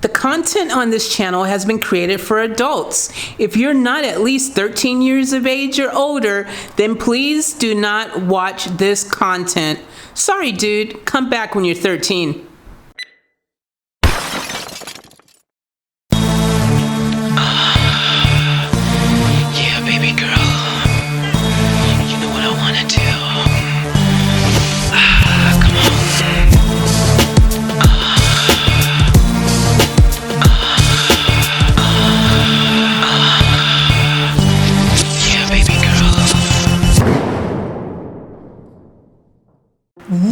The content on this channel has been created for adults. If you're not at least 13 years of age or older, then please do not watch this content. Sorry, dude. Come back when you're 13. Yeah, baby girl. You know what I want to do. Come on. Yeah, baby girl.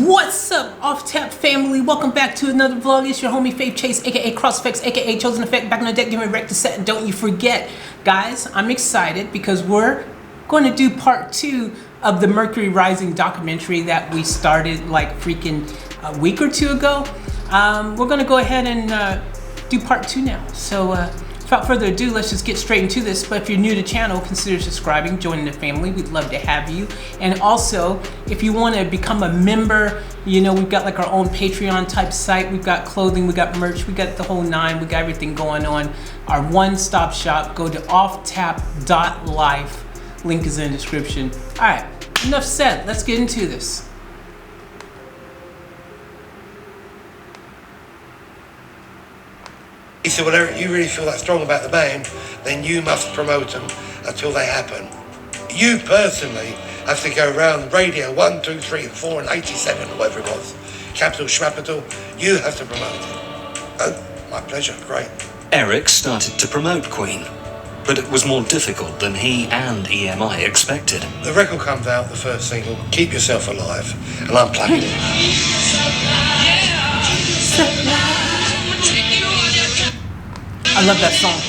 What's up, Off Tap family? Welcome back to another vlog. It's your homie Faith Chase, aka Crossifex, aka Chosen Effect, back on the deck, giving wreck to set. And don't you forget, guys, I'm excited because we're going to do part 2 of the Mercury Rising documentary that we started like freaking a week or two ago. We're going to go ahead and do part 2 now. So without further ado, let's just get straight into this. But if you're new to the channel, consider subscribing, joining the family. We'd love to have you. And also, if you want to become a member, you know, we've got like our own Patreon type site. We've got clothing, we got merch, we got the whole nine. We got everything going on. Our one-stop shop. Go to offtap.life. Link is in the description. All right, enough said. Let's get into this. He said, well, Eric, you really feel that strong about the band, then you must promote them until they happen. You personally have to go around radio 1, 2, 3, and 4, and 87, or whatever it was. Capital, Schmapital, you have to promote it. Oh, my pleasure, great. Eric started to promote Queen, but it was more difficult than he and EMI expected. The record comes out, the first single, Keep Yourself Alive, and I'm plugging it. I love that song.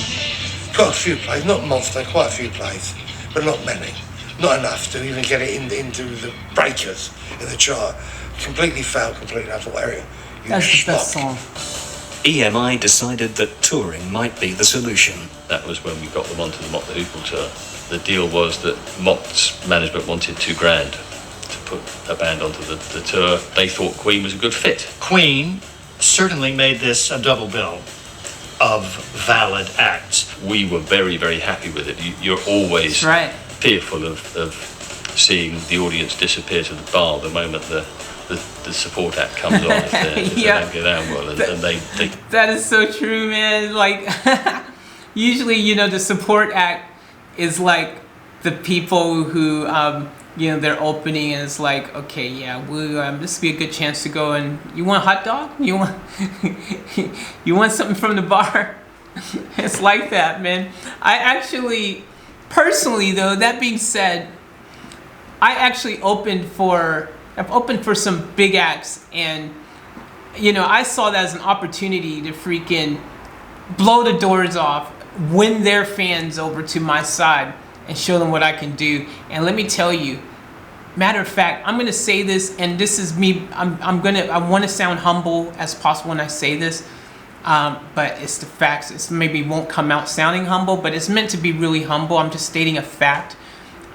Got a few plays, not monster, quite a few plays, but not many. Not enough to even get it into the breakers in the chart. Completely failed, completely. I thought, Eric, you That's the best schmuck. song. EMI decided that touring might be the solution. That was when we got them onto the Mott the Hoople tour. The deal was that Mott's management wanted $2,000 to put a band onto the tour. They thought Queen was a good fit. Queen certainly made this a double bill of valid acts. We were very, very happy with it. You're always That's right. fearful of seeing the audience disappear to the bar the moment the support act comes on if they Yeah. don't get down well. And they That is so true, man. Like, usually, you know, the support act is like the people who, you know, they're opening and it's like, okay, yeah, this would be a good chance to go and, you want a hot dog? You want, you want something from the bar? It's like that, man. I actually, personally though, that being said, I actually I've opened for some big acts, and you know, I saw that as an opportunity to freaking blow the doors off, win their fans over to my side, and show them what I can do. And let me tell you, matter of fact, I'm gonna say this, and this is me. I want to sound humble as possible when I say this, but it's the facts. It's maybe won't come out sounding humble, but it's meant to be really humble. I'm just stating a fact.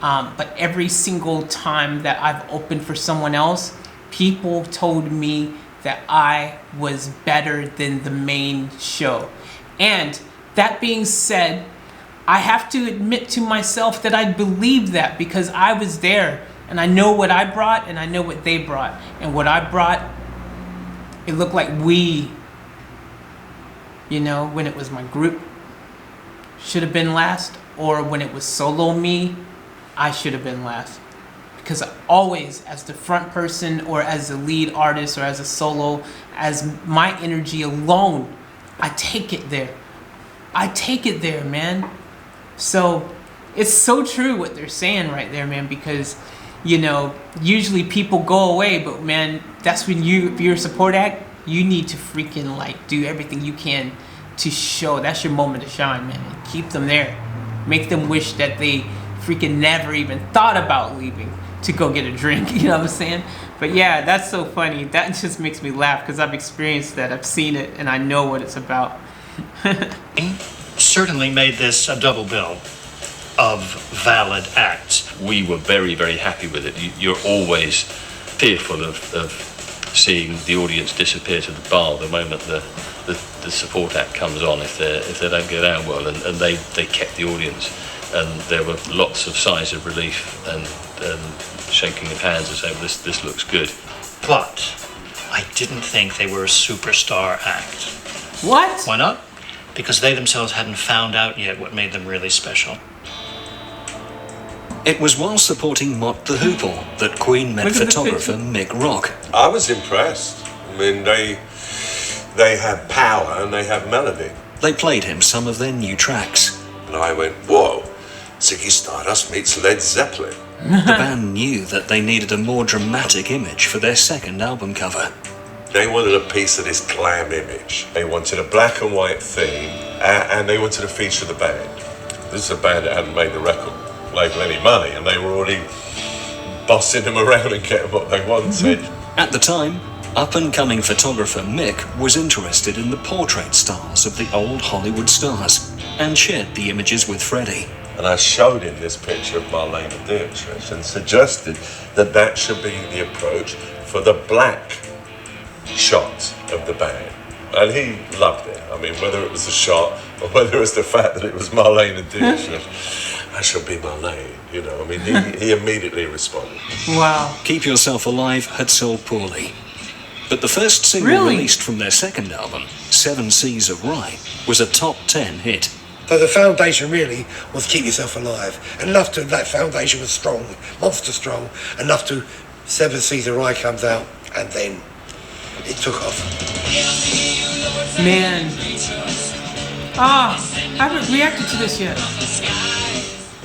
But every single time that I've opened for someone else, people told me that I was better than the main show. And that being said, I have to admit to myself that I believe that because I was there and I know what I brought and I know what they brought. And what I brought, it looked like we, you know, when it was my group, should have been last, or when it was solo me, I should have been last. Because always, as the front person or as the lead artist or as a solo, as my energy alone, I take it there. I take it there, man. So it's so true what they're saying right there, man, because, you know, usually people go away, but man, that's when if you're a support act, you need to freaking like do everything you can to show. That's your moment to shine, man. Keep them there. Make them wish that they freaking never even thought about leaving to go get a drink, you know what I'm saying? But yeah, that's so funny. That just makes me laugh because I've experienced that. I've seen it and I know what it's about. Certainly made this a double bill of valid acts. we were very, very happy with it. You're always fearful of seeing the audience disappear to the bar the moment the the support act comes on if they don't go down well, and they kept the audience, and there were lots of sighs of relief and shaking of hands and saying, this looks good. But I didn't think they were a superstar act. What? Why not? Because they themselves hadn't found out yet what made them really special. It was while supporting Mott the Hoople that Queen met Look at the photographer picture. Mick Rock. I was impressed. I mean, they had power and they had melody. They played him some of their new tracks. And I went, whoa, Ziggy Stardust meets Led Zeppelin. The band knew that they needed a more dramatic image for their second album cover. They wanted a piece of this glam image. They wanted a black and white theme, and they wanted to feature the band. This is a band that hadn't made the record label any money, and they were already bossing them around and getting what they wanted. At the time, up-and-coming photographer Mick was interested in the portrait styles of the old Hollywood stars and shared the images with Freddie. And I showed him this picture of Marlene and Dietrich and suggested that should be the approach for the black shot of the band. And he loved it. I mean, whether it was the shot or whether it was the fact that it was Marlene and Dietrich, that should be Marlene, you know. I mean, he immediately responded. Wow. Keep Yourself Alive had sold poorly. But the first single Really? released from their second album, Seven Seas of Rye, was a top 10 hit. So the foundation really was Keep Yourself Alive. Enough to, that foundation was strong, monster strong, enough to Seven Seas of Rye comes out, and then it took off. Man. I haven't reacted to this yet.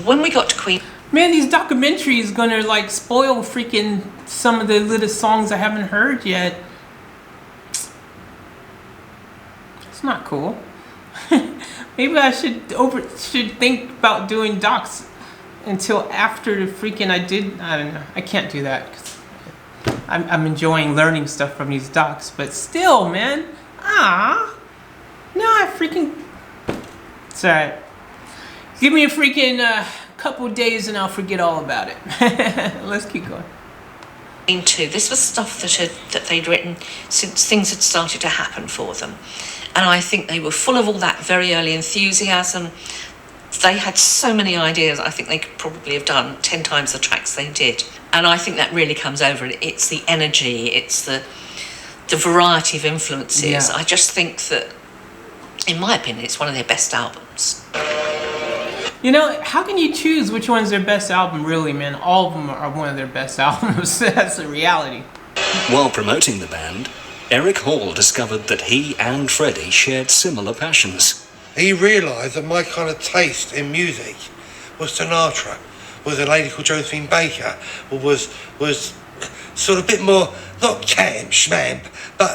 When we got to Queen, Man, these documentaries gonna like spoil freaking some of the little songs I haven't heard yet. It's not cool. Maybe I should think about doing docs until after the freaking I don't know. I can't do that 'cause I'm enjoying learning stuff from these docs, but still, man. No, I freaking. It's alright. Give me a freaking couple days and I'll forget all about it. Let's keep going. too, this was stuff that they'd written since things had started to happen for them. And I think they were full of all that very early enthusiasm. They had so many ideas. I think they could probably have done 10 times the tracks they did. And I think that really comes over. It's the energy, it's the variety of influences. Yeah. I just think that, in my opinion, it's one of their best albums. You know, how can you choose which one's their best album, really, man? All of them are one of their best albums. That's the reality. While promoting the band, Eric Hall discovered that he and Freddie shared similar passions. He realised that my kind of taste in music was Sinatra, was a lady called Josephine Baker, was sort of a bit more, not camp, schmamp, but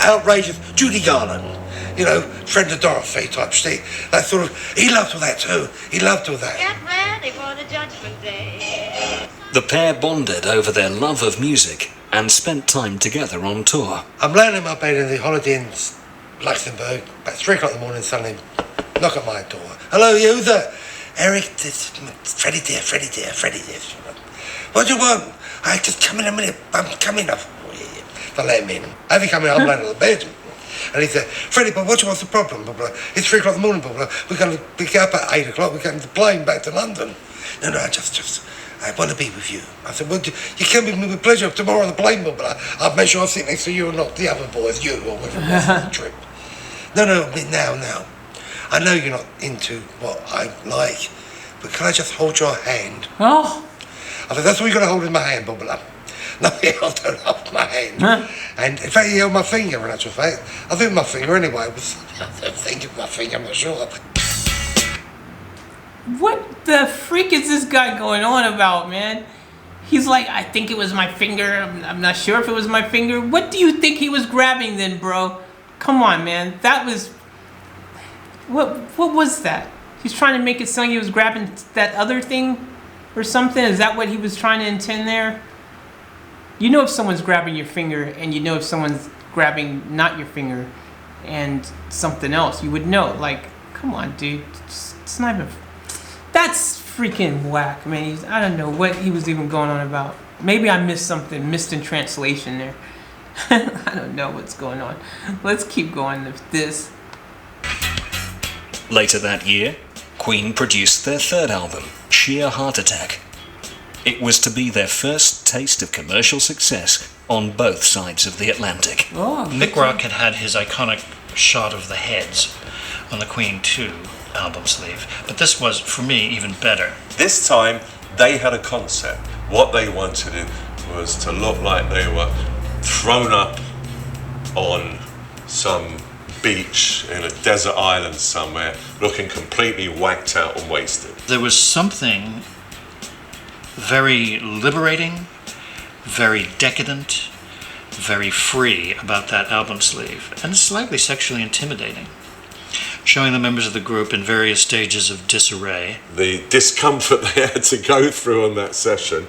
outrageous Judy Garland, you know, Friend of Dorothy type shit. That sort of, he loved all that too. He loved all that. Get ready for the Judgment Day. The pair bonded over their love of music and spent time together on tour. I'm laying in my bed in the Holiday Inn, Luxembourg, about 3 o'clock in the morning, suddenly knock at my door. Hello, you there? Eric, this Freddie dear. What do you want? I just come in a minute. I'm coming up. I let him in. Have you come in? I'm laying on the bed. And he said, Freddie, but what's the problem? Blah, blah. It's 3 o'clock in the morning. Blah, blah. We're going to pick up at 8 o'clock. We're getting the plane back to London. No, I want to be with you. I said, well, you can be with me with pleasure. Tomorrow on the plane, blah, blah. I'll make sure I sit next to you and not the other boys, you or whatever it was on the trip. No, now. I know you're not into what I like, but can I just hold your hand? Oh. I said, that's all you're going to hold in my hand, blah, blah. No, I don't hold my hand. Huh? And in fact, he held my finger, in actual fact. I think my finger anyway was, I think of my finger, I'm not sure. What the freak is this guy going on about, man? He's like, I think it was my finger. I'm not sure if it was my finger. What do you think he was grabbing then, bro? Come on, man. That was... What was that? He's trying to make it sound like he was grabbing that other thing or something? Is that what he was trying to intend there? You know if someone's grabbing your finger and you know if someone's grabbing not your finger and something else. You would know. Like, come on, dude. It's not even... That's freaking whack, man. I don't know what he was even going on about. Maybe I missed something, missed in translation there. I don't know what's going on. Let's keep going with this. Later that year, Queen produced their third album, Sheer Heart Attack. It was to be their first taste of commercial success on both sides of the Atlantic. Oh, Mick Rock had his iconic shot of the heads on the Queen 2 album sleeve, but this was, for me, even better. This time, they had a concept. What they wanted was to look like they were thrown up on some beach in a desert island somewhere, looking completely whacked out and wasted. There was something very liberating, very decadent, very free about that album sleeve, and slightly sexually intimidating, showing the members of the group in various stages of disarray. The discomfort they had to go through on that session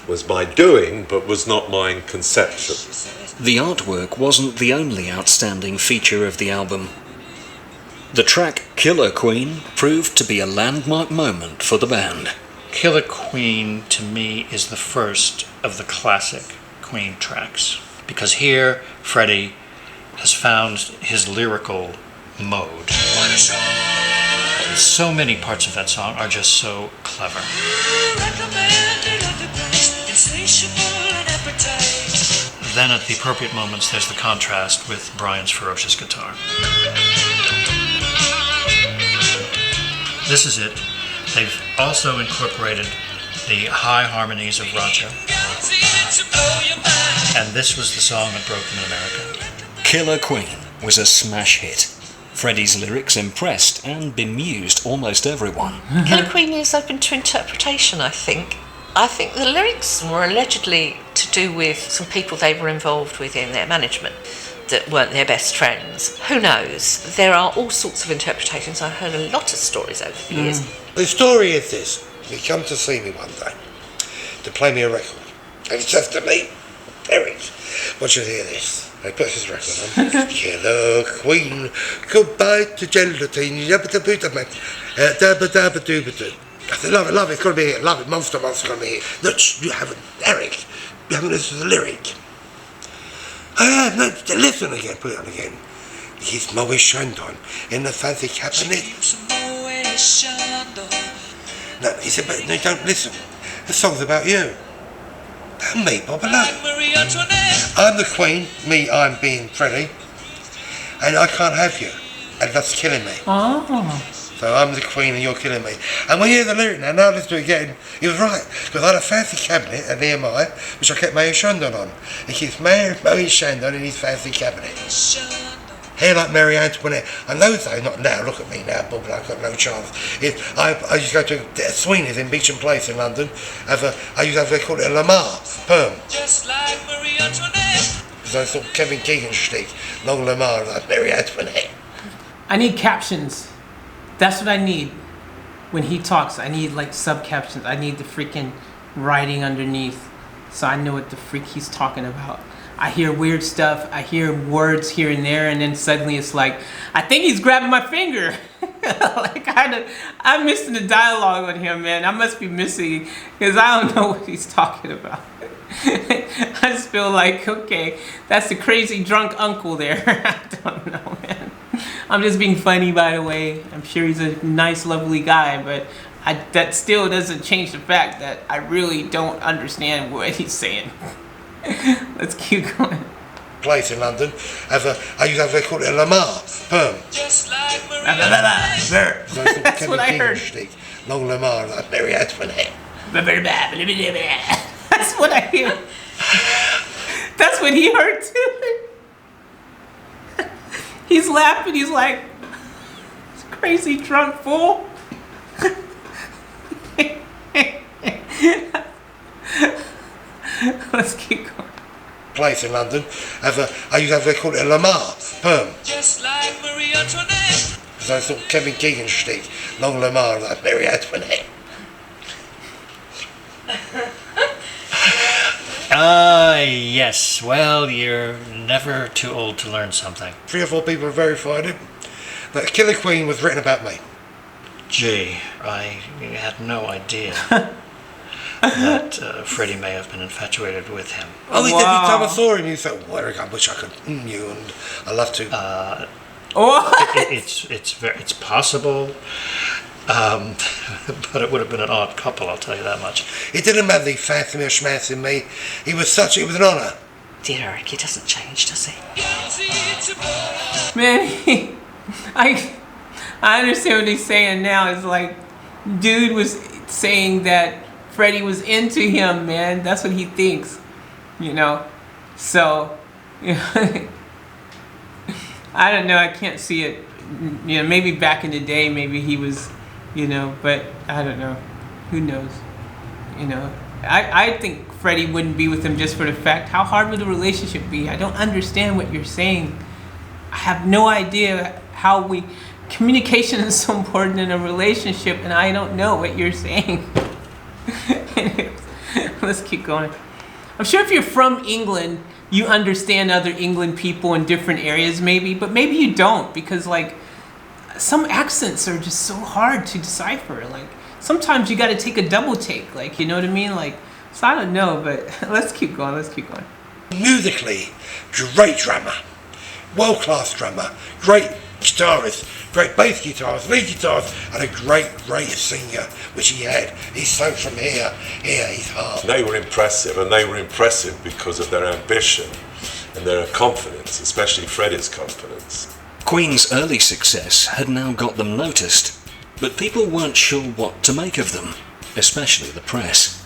was my doing, but was not my conception. The artwork wasn't the only outstanding feature of the album. The track Killer Queen proved to be a landmark moment for the band. Killer Queen, to me, is the first of the classic Queen tracks, because here Freddie has found his lyrical mode. So many parts of that song are just so clever. Then at the appropriate moments, there's the contrast with Brian's ferocious guitar. This is it. They've also incorporated the high harmonies of Raja. And this was the song that broke them in America. Killer Queen was a smash hit. Freddie's lyrics impressed and bemused almost everyone. Killer Queen is open to interpretation, I think. I think the lyrics were allegedly to do with some people they were involved with in their management that weren't their best friends. Who knows? There are all sorts of interpretations. I've heard a lot of stories over the years. The story is this. He come to see me one day to play me a record. And he says to me, Eric, want you to hear this? He puts his record on. Killer Queen, goodbye to gelatine, yabba dabba man, dabba dabba dooba doo. I said, love it, it's got to be here, love it, monster, got to be here. Look, you haven't, Eric, you haven't listened to the lyric. I have, no, listen again, put it on again. He's Moe Shandon in the fancy cabinet. No, he said, but no, don't listen. The song's about you. And me, Bob, I'm the Queen, I'm being Freddie, and I can't have you, and that's killing me. Oh. So I'm the Queen and you're killing me. And when you hear the lyric now listen to it again, he was right, because I had a fancy cabinet at the EMI, which I kept Moe Shandon on. He keeps Moe Shandon in his fancy cabinet. Hair like Marie Antoinette. I know though, not now, look at me now, Bob, I've got no chance. I used to go to Sweeney's in Beecham Place in London, I used to have, they call it a Lamar perm. Just like Marie Antoinette. Because I thought Kevin Keegan shtick, long Lamar like Marie Antoinette. I need captions. That's what I need. When he talks, I need like sub-captions. I need the freaking writing underneath so I know what the freak he's talking about. I hear weird stuff, I hear words here and there, and then suddenly it's like, I think he's grabbing my finger. Like I'm missing the dialogue with him, man. I must be missing, because I don't know what he's talking about. I just feel like, okay, that's the crazy drunk uncle there. I don't know, man. I'm just being funny, by the way. I'm sure he's a nice, lovely guy, but that still doesn't change the fact that I really don't understand what he's saying. Let's keep going. Place in London, I used to have, they call it a Lamar perm. Just like That's what I heard. Long Lamar like Marie Antoinette. That's what I hear. That's what he heard too. He's laughing, he's like, crazy drunk fool. Let's keep going. Place in London, I used to have, they call it a Lamar perm. Just like Marie Antoinette. Because I thought Kevin Keegan shtick, long Lamar like Marie Antoinette. Yes. Well, you're never too old to learn something. 3 or 4 people have verified it. That Killer Queen was written about me. Gee, I had no idea. that Freddie may have been infatuated with him. Oh, he did. Wow. Every time I saw him, he said, well, Eric, I wish I could you, and I love to. It's possible, but it would have been an odd couple, I'll tell you that much. It didn't matter he fancied me or schmanced me. It was an honour. Dear Eric, he doesn't change, does he? Man, I understand what he's saying now. It's like, dude was saying that Freddie was into him, man. That's what he thinks, you know. So, you know, I don't know. I can't see it. You know, maybe back in the day, maybe he was, you know, but I don't know. Who knows? You know, I think Freddie wouldn't be with him just for the fact. How hard would the relationship be? I don't understand what you're saying. I have no idea how communication is so important in a relationship, and I don't know what you're saying. Let's keep going. I'm sure if you're from England, you understand other England people in different areas maybe, but maybe you don't, because like some accents are just so hard to decipher. Like sometimes you got to take a double take, like, you know what I mean? Like, so I don't know, but let's keep going. Musically, great drummer, world-class drummer, great guitarist, great bass guitarist, lead guitarist, and a great singer, which he had. He sang from here, he's hard. They were impressive, and they were impressive because of their ambition and their confidence, especially Freddie's confidence. Queen's early success had now got them noticed, but people weren't sure what to make of them, especially the press.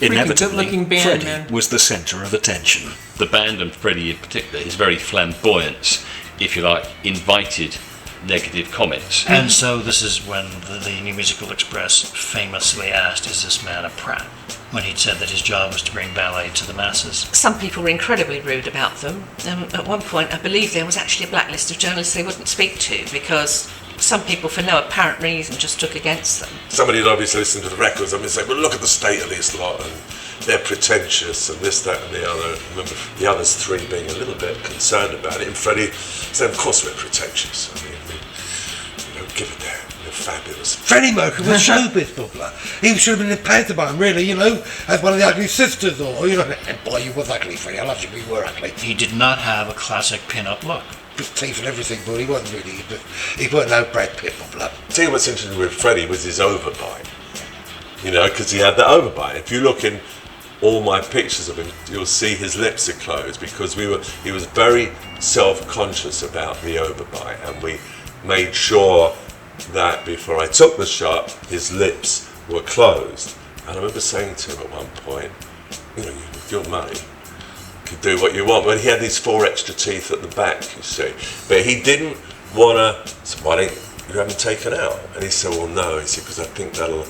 Inevitably, good-looking band, Freddie man. was the centre of attention. The band, and Freddie in particular, his very flamboyance, if you like, invited negative comments. And so this is when the New Musical Express famously asked, is this man a prat? When he'd said that his job was to bring ballet to the masses. Some people were incredibly rude about them. At one point, I believe there was actually a blacklist of journalists they wouldn't speak to because some people, for no apparent reason, just took against them. Somebody had obviously listened to the records and say, well, look at the state of this lot, and they're pretentious, and this, that, and the other. I remember the others three being a little bit concerned about it, and Freddie said, of course we're pretentious. I mean, we don't give a damn. We're fabulous. Freddie Mercury was showbiz bubbler. He should have been in pantomime, really, you know, as one of the ugly sisters, or, you know, and boy, you was ugly, Freddie. I loved you, but you were ugly. He did not have a classic pin-up look. Big teeth and everything, but he wasn't really, he wasn't no Brad Pitt bubbler. Tell you what's interesting with Freddie was his overbite. You know, because he had that overbite. If you look in all my pictures of him, you'll see his lips are closed because he was very self-conscious about the overbite, and we made sure that before I took the shot, his lips were closed. And I remember saying to him at one point, you know, with your money, you could do what you want. But he had these 4 extra teeth at the back, you see. But he didn't want to, so why don't you have them taken out? And he said, well, no, he said, because I think that'll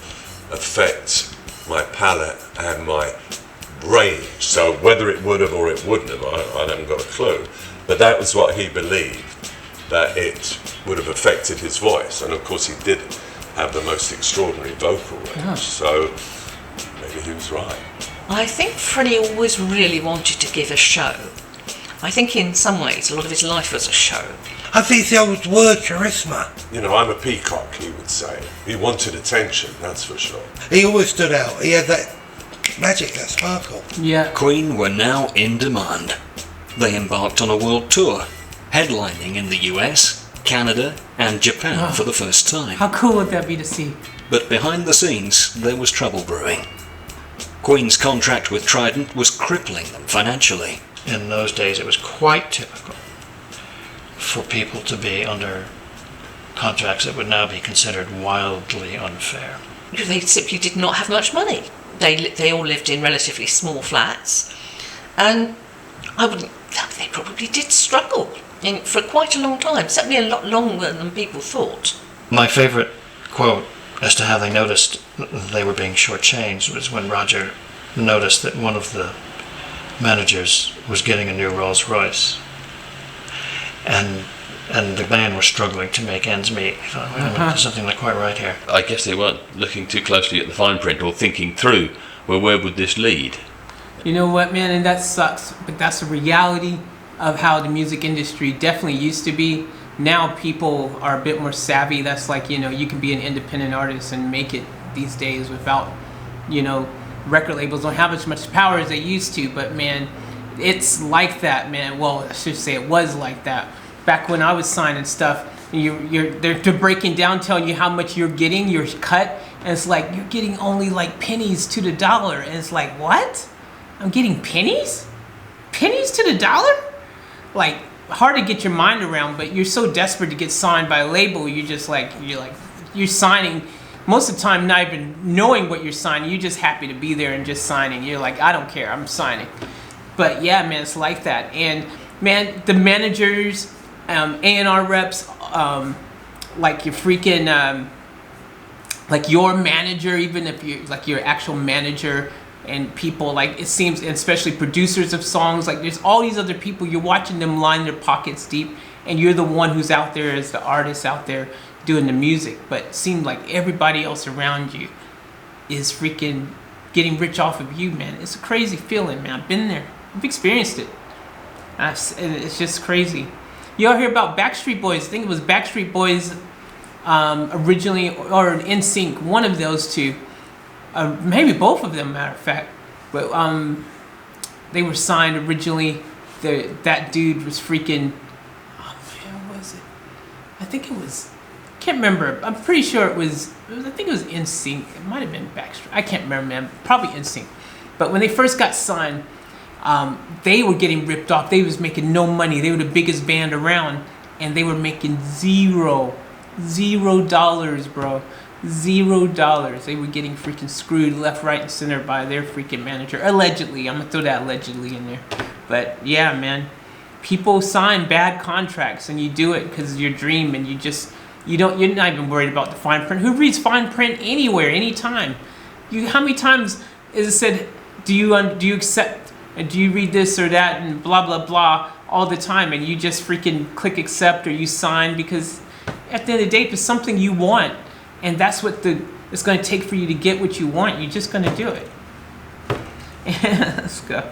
affect my palate and my range. So whether it would have or it wouldn't have, I haven't got a clue. But that was what he believed, that it would have affected his voice. And of course he didn't have the most extraordinary vocal range. So maybe he was right. I think Freddie always really wanted to give a show. I think in some ways a lot of his life was a show. I think it's the old word charisma. You know, I'm a peacock, he would say. He wanted attention, that's for sure. He always stood out. He had that magic, that sparkle. Yeah. Queen were now in demand. They embarked on a world tour, headlining in the US, Canada, and Japan for the first time. How cool would that be to see? But behind the scenes, there was trouble brewing. Queen's contract with Trident was crippling them financially. In those days, it was quite typical for people to be under contracts that would now be considered wildly unfair. They simply did not have much money. They all lived in relatively small flats, and they probably did struggle for quite a long time, certainly a lot longer than people thought. My favourite quote as to how they noticed they were being shortchanged was when Roger noticed that one of the managers was getting a new Rolls Royce, and the band were struggling to make ends meet. He thought, wait a minute, there's something not quite right here. I guess they weren't looking too closely at the fine print or thinking through, well, where would this lead? You know what, man, and that sucks, but that's the reality of how the music industry definitely used to be. Now people are a bit more savvy. That's like, you know, you can be an independent artist and make it these days without, you know, record labels don't have as much power as they used to, but man, it's like that, man. Well, I should say it was like that back when I was signing stuff. They're breaking down, telling you how much you're getting, your cut, and it's like you're getting only like pennies to the dollar, and it's like, what? I'm getting pennies to the dollar? Like, hard to get your mind around, but you're so desperate to get signed by a label, you're signing. Most of the time, not even knowing what you're signing, you're just happy to be there and just signing. You're like, I don't care, I'm signing. But yeah, man, it's like that. And man, the managers, A&R reps, like your freaking, like your manager, even if you're like your actual manager, and people, like, it seems, especially producers of songs, like there's all these other people, you're watching them line their pockets deep, and you're the one who's out there as the artist out there doing the music. But it seems like everybody else around you is freaking getting rich off of you, man. It's a crazy feeling, man. I've been there. I've experienced it. And it's just crazy. You all hear about Backstreet Boys? I think it was Backstreet Boys originally, or NSYNC, one of those two. Maybe both of them, matter of fact. But they were signed originally. That dude was freaking... Oh man, what was it? I think it was... I can't remember. I'm pretty sure it was... I think it was NSYNC. It might have been Backstreet. I can't remember, man. Probably NSYNC. But when they first got signed, they were getting ripped off. They was making no money. They were the biggest band around, and they were making $0, bro. $0. They were getting freaking screwed left, right, and center by their freaking manager. Allegedly. I'm gonna throw that allegedly in there. But yeah, man. People sign bad contracts, and you do it because of your dream, and you're not even worried about the fine print. Who reads fine print anywhere, anytime? How many times is it said, do you accept, and do you read this or that, and blah, blah, blah, all the time, and you just freaking click accept or you sign, because at the end of the day, if it's something you want, and that's what it's going to take for you to get what you want, you're just going to do it. Let's go.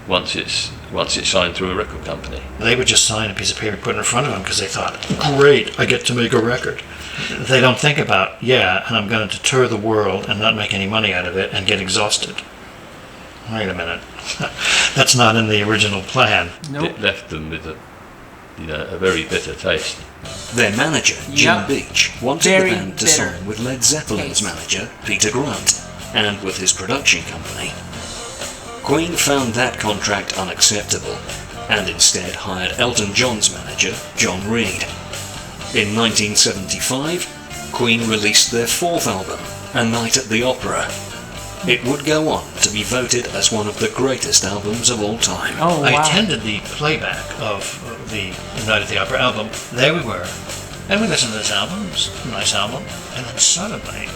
Once it's signed through a record company, they would just sign a piece of paper and put it in front of them because they thought, great, I get to make a record. They don't think about, and I'm going to tour the world and not make any money out of it and get exhausted. Wait a minute. That's not in the original plan. Nope. It left them with a very bitter taste. Their manager, Jim Beach, wanted Very the band to bitter sign with Led Zeppelin's manager, Peter Grant, and with his production company. Queen found that contract unacceptable, and instead hired Elton John's manager, John Reid. In 1975, Queen released their fourth album, A Night at the Opera. It would go on to be voted as one of the greatest albums of all time. Oh, wow. I attended the playback of the Night at the Opera album. There we were. And we listened to this album. It was a nice album. And then suddenly,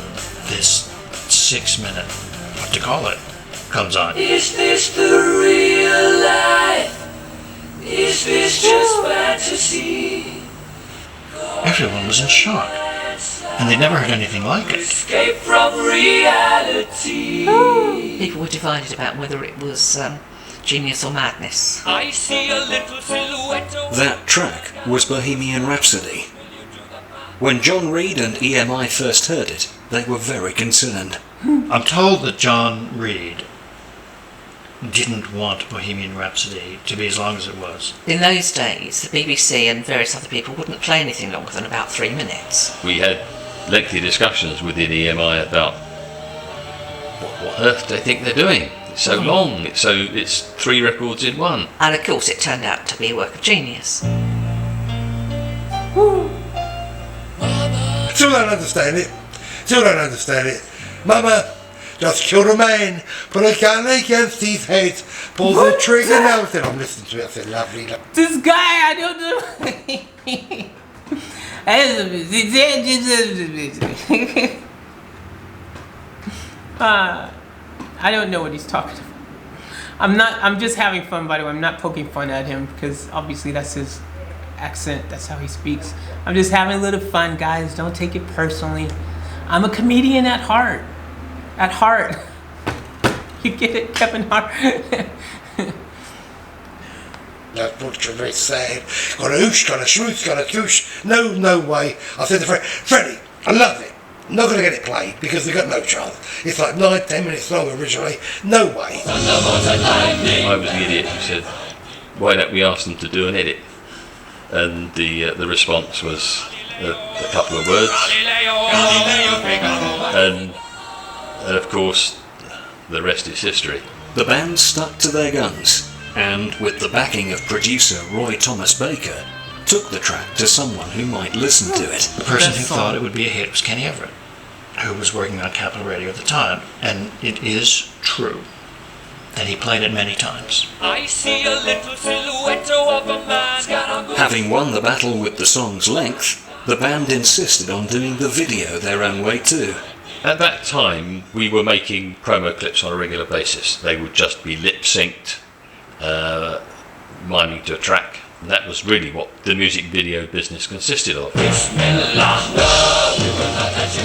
this 6-minute, what to call it, comes on. Is this the real life? Is this just fantasy? Everyone was in shock. And they'd never heard anything like it. Escape from reality. People were divided about whether it was genius or madness. I see a little silhouette. That track was Bohemian Rhapsody. When John Reid and EMI first heard it, they were very concerned. I'm told that John Reid didn't want Bohemian Rhapsody to be as long as it was. In those days, the BBC and various other people wouldn't play anything longer than about 3 minutes. We had lengthy discussions within EMI about what on earth they think they're doing. It's so long. It's 3 records in one. And of course, it turned out to be a work of genius. Still don't understand it. Mama, just killed a man, put a gun against his head, pull the trigger now. Then I'm listening to it, I said, lovely. This guy, I don't know. I don't know what he's talking about. I'm just having fun, by the way. I'm not poking fun at him because obviously that's his accent. That's how he speaks. I'm just having a little fun, guys. Don't take it personally. I'm a comedian at heart. At heart. You get it, Kevin Hart? That butcher very sad. Got a hoosh, got a shmoosh, got a goosh. No way. I said to Freddie, I love it. Not going to get it played because they've got no chance. It's like 9-10 minutes long originally. No way. I was the idiot who said, why don't we ask them to do an edit? And the response was a couple of words. And of course, the rest is history. The band stuck to their guns, and with the backing of producer Roy Thomas Baker, took the track to someone who might listen to it. The person who thought it would be a hit was Kenny Everett, who was working on Capital Radio at the time, and it is true. And he played it many times. I see a little silhouette of a man. Having won the battle with the song's length, the band insisted on doing the video their own way too. At that time, we were making promo clips on a regular basis. They would just be lip-synced, miming to a track. And that was really what the music video business consisted of.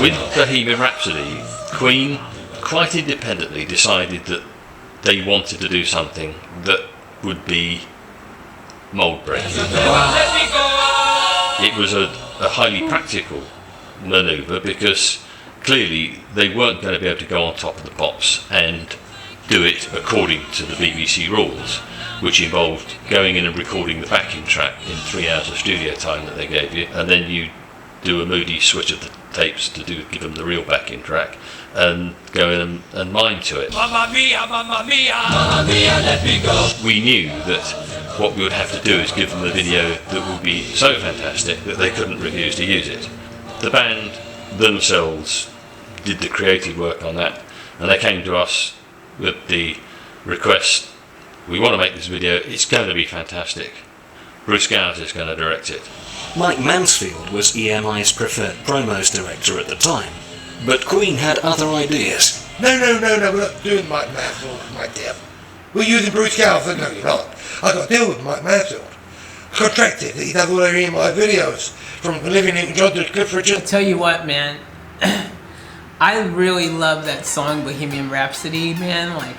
With Bohemian Rhapsody, Queen quite independently decided that they wanted to do something that would be mould breaking. It was a highly practical manoeuvre because clearly they weren't going to be able to go on top of the pops and do it according to the BBC rules, which involved going in and recording the backing track in 3 hours of studio time that they gave you, and then you do a moody switch of the tapes to give them the real backing track, and go in and mime to it. Mamma mia, mamma mia, mamma mia, let me go. We knew that what we would have to do is give them a video that would be so fantastic that they couldn't refuse to use it. The band themselves did the creative work on that, and they came to us with the request, we want to make this video, it's going to be fantastic. Bruce Gowers is going to direct it. Mike Mansfield was EMI's preferred promos director at the time, but Queen had other ideas. No, we're not doing Mike Mansfield, my dear. We're using Bruce Gowers. No, you're not. I got a deal with Mike Mansfield. Contracted. He does all their EMI videos, from Olivia Newton-John to Cliff Richard. I'll tell you what, man. I really love that song, Bohemian Rhapsody, man. Like,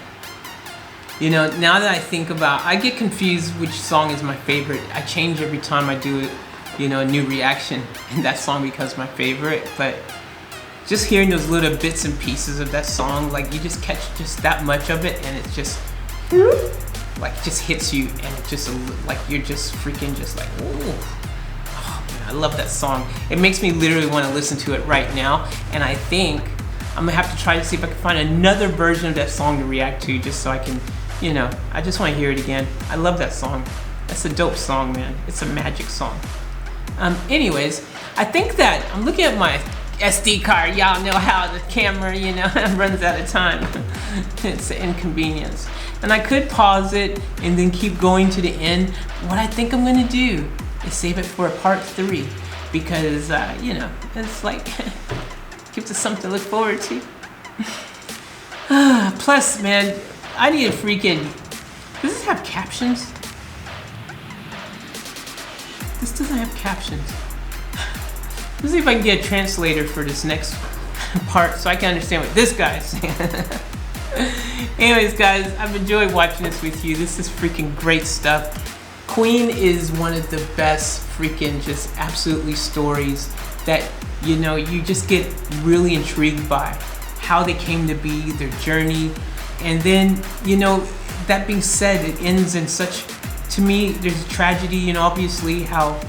you know, now that I think about, I get confused which song is my favorite. I change every time I do it, you know, a new reaction, and that song becomes my favorite. But just hearing those little bits and pieces of that song, like you just catch just that much of it, and it just, like, it just hits you, and it just, like, you're just freaking just like, ooh. I love that song. It makes me literally want to listen to it right now, and I think I'm gonna have to try to see if I can find another version of that song to react to, just so I can, you know, I just want to hear it again. I love that song. That's a dope song, man. It's a magic song. Anyways, I think that I'm looking at my SD card. Y'all know how the camera, you know, runs out of time. It's an inconvenience. And I could pause it and then keep going to the end. What I think I'm gonna do is save it for a part 3, because you know, it's like gives us something to look forward to. Plus, man, I need a freaking. Does this have captions? This doesn't have captions. Let's see if I can get a translator for this next part so I can understand what this guy's saying. Anyways, guys, I've enjoyed watching this with you. This is freaking great stuff. Queen is one of the best freaking just absolutely stories that, you know, you just get really intrigued by how they came to be, their journey. And then, you know, that being said, it ends in such, to me, there's a tragedy, you know, obviously how,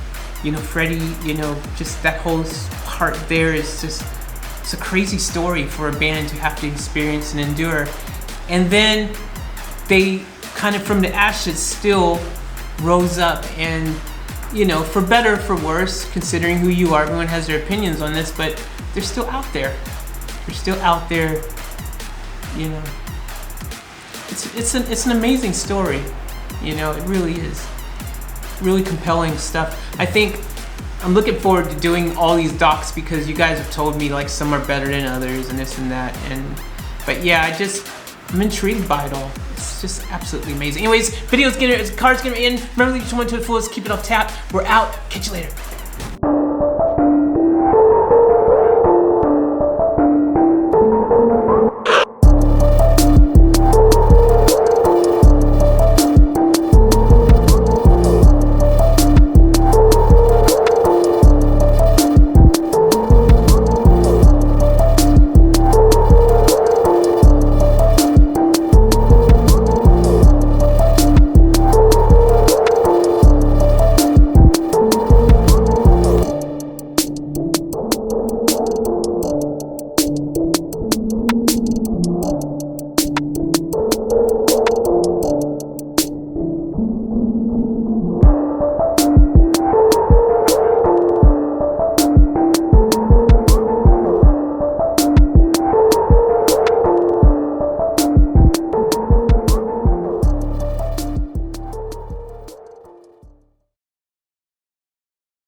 you know, Freddie, you know, just that whole part there is just, it's a crazy story for a band to have to experience and endure. And then they kind of from the ashes still rose up, and, you know, for better or for worse, considering who you are, everyone has their opinions on this, but they're still out there. They're still out there, you know. It's an amazing story, you know, it really is. Really compelling stuff. I think I'm looking forward to doing all these docs because you guys have told me like some are better than others and this and that, but yeah, I'm intrigued by it all. It's just absolutely amazing. Anyways, card's gonna end. Remember, you just went to the fullest, keep it off tap. We're out. Catch you later.